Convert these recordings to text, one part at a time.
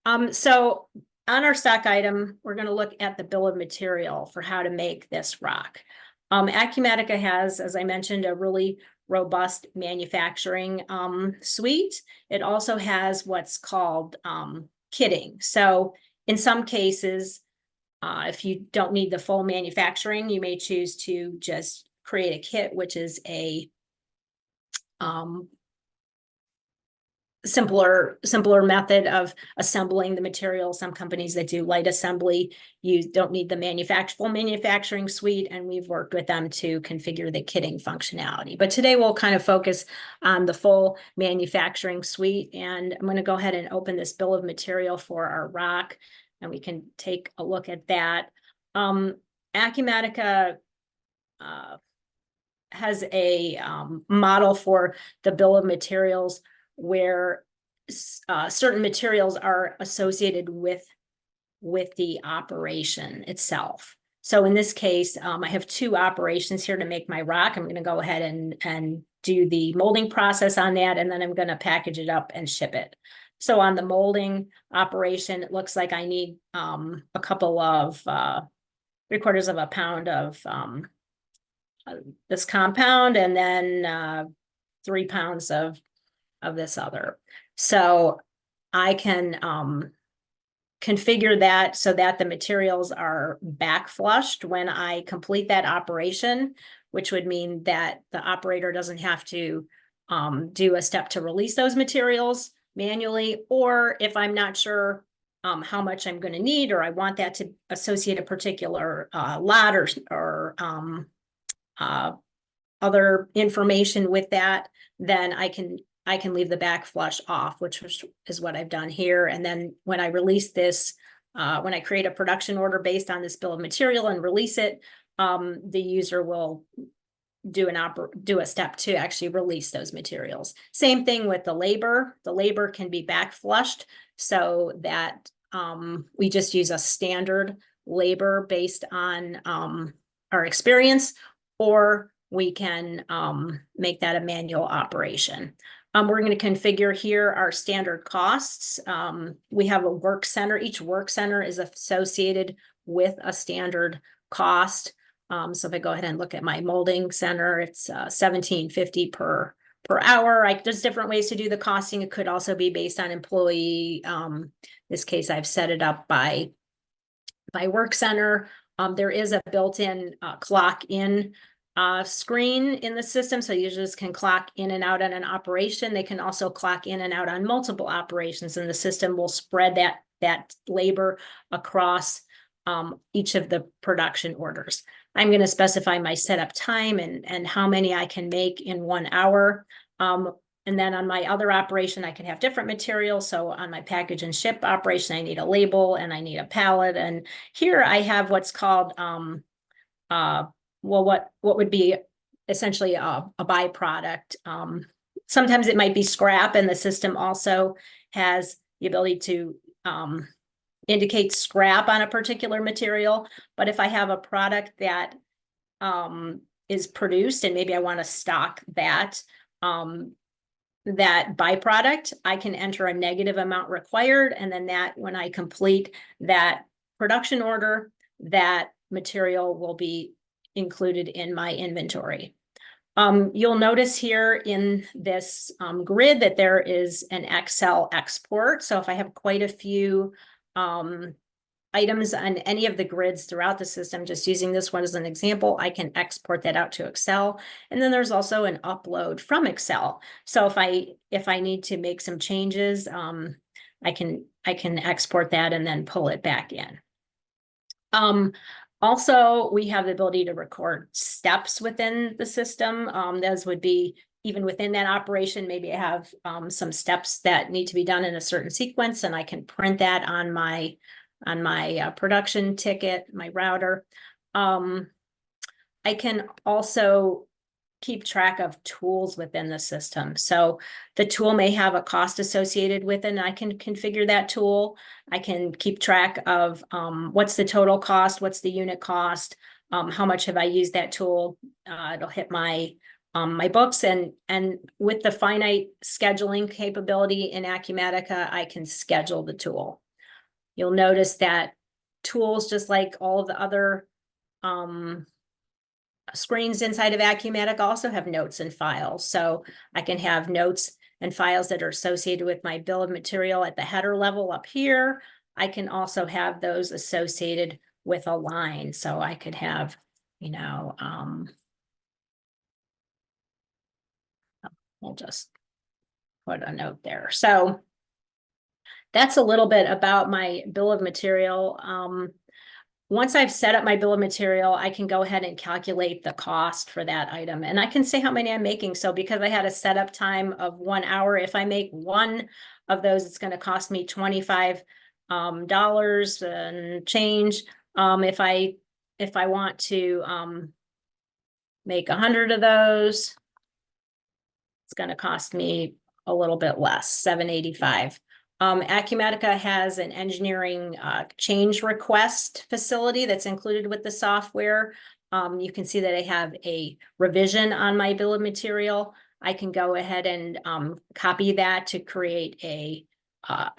So on our stock item, we're going to look at the bill of material for how to make this rock. Acumatica has, as I mentioned, a really robust manufacturing suite. It also has what's called kitting. So in some cases, if you don't need the full manufacturing, you may choose to just create a kit, which is a simpler method of assembling the material. Some companies that do light assembly, you don't need the full manufacturing suite, and we've worked with them to configure the kitting functionality. But today we'll kind of focus on the full manufacturing suite, and I'm going to go ahead and open this bill of material for our rock, and we can take a look at that. Acumatica has a model for the bill of materials where certain materials are associated with the operation itself. So in this case, I have two operations here to make my rock. I'm going to go ahead and do the molding process on that, and then I'm going to package it up and ship it. So on the molding operation, it looks like I need a couple of 3/4 of a pound of this compound, and then 3 pounds of this other. So I can configure that so that the materials are back flushed when I complete that operation, which would mean that the operator doesn't have to do a step to release those materials manually, or if I'm not sure how much I'm going to need, or I want that to associate a particular lot or other information with that, then I can leave the back flush off, which is what I've done here. And then when I release this, when I create a production order based on this bill of material and release it, the user will do a step to actually release those materials. Same thing with the labor. The labor can be back flushed so that we just use a standard labor based on our experience, or we can make that a manual operation. We're going to configure here our standard costs. We have a work center. Each work center is associated with a standard cost. So if I go ahead and look at my molding center, it's $17.50 per hour. There's different ways to do the costing. It could also be based on employee. In this case, I've set it up by work center. There is a built-in clock in screen in the system, so users can clock in and out on an operation. They can also clock in and out on multiple operations, and the system will spread that labor across each of the production orders. I'm going to specify my setup time and how many I can make in 1 hour. And then on my other operation, I can have different materials. So on my package and ship operation, I need a label and I need a pallet. And here I have what's called what would be essentially a byproduct. Sometimes it might be scrap, and the system also has the ability to indicate scrap on a particular material. But if I have a product that is produced and maybe I want to stock that byproduct, I can enter a negative amount required, and then that when I complete that production order, that material will be included in my inventory. You'll notice here in this grid that there is an Excel export. So if I have quite a few items on any of the grids throughout the system, just using this one as an example, I can export that out to Excel. And then there's also an upload from Excel. So if I need to make some changes, I can export that and then pull it back in. Also, we have the ability to record steps within the system. Those would be even within that operation. Maybe I have some steps that need to be done in a certain sequence, and I can print that on my production ticket, my router. I can also keep track of tools within the system. So the tool may have a cost associated with it, and I can configure that tool. I can keep track of what's the total cost, what's the unit cost, how much have I used that tool. It'll hit my books, and with the finite scheduling capability in Acumatica, I can schedule the tool. You'll notice that tools, just like all of the other screens inside of Acumatica, also have notes and files. So I can have notes and files that are associated with my bill of material at the header level up here. I can also have those associated with a line. So I could have, you know, we'll just put a note there. So that's a little bit about my bill of material. Once I've set up my bill of material, I can go ahead and calculate the cost for that item. And I can say how many I'm making. So because I had a setup time of 1 hour, if I make one of those, it's going to cost me $25 and change. If I want to make 100 of those, it's going to cost me a little bit less, $7.85. Acumatica has an engineering change request facility that's included with the software. You can see that I have a revision on my bill of material. I can go ahead and copy that to create a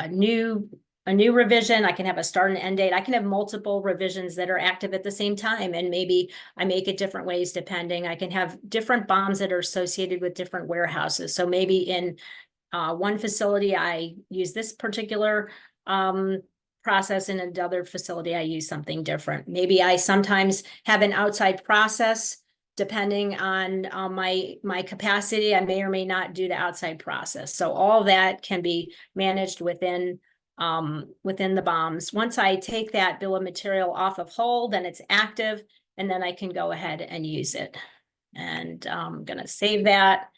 new revision. I can have a start and end date. I can have multiple revisions that are active at the same time, and maybe I make it different ways depending. I can have different BOMs that are associated with different warehouses. So maybe in one facility, I use this particular process. In another facility, I use something different. Maybe I sometimes have an outside process. Depending on my capacity, I may or may not do the outside process. So all that can be managed within the BOMs. Once I take that bill of material off of hold, then it's active, and then I can go ahead and use it. And I'm going to save that.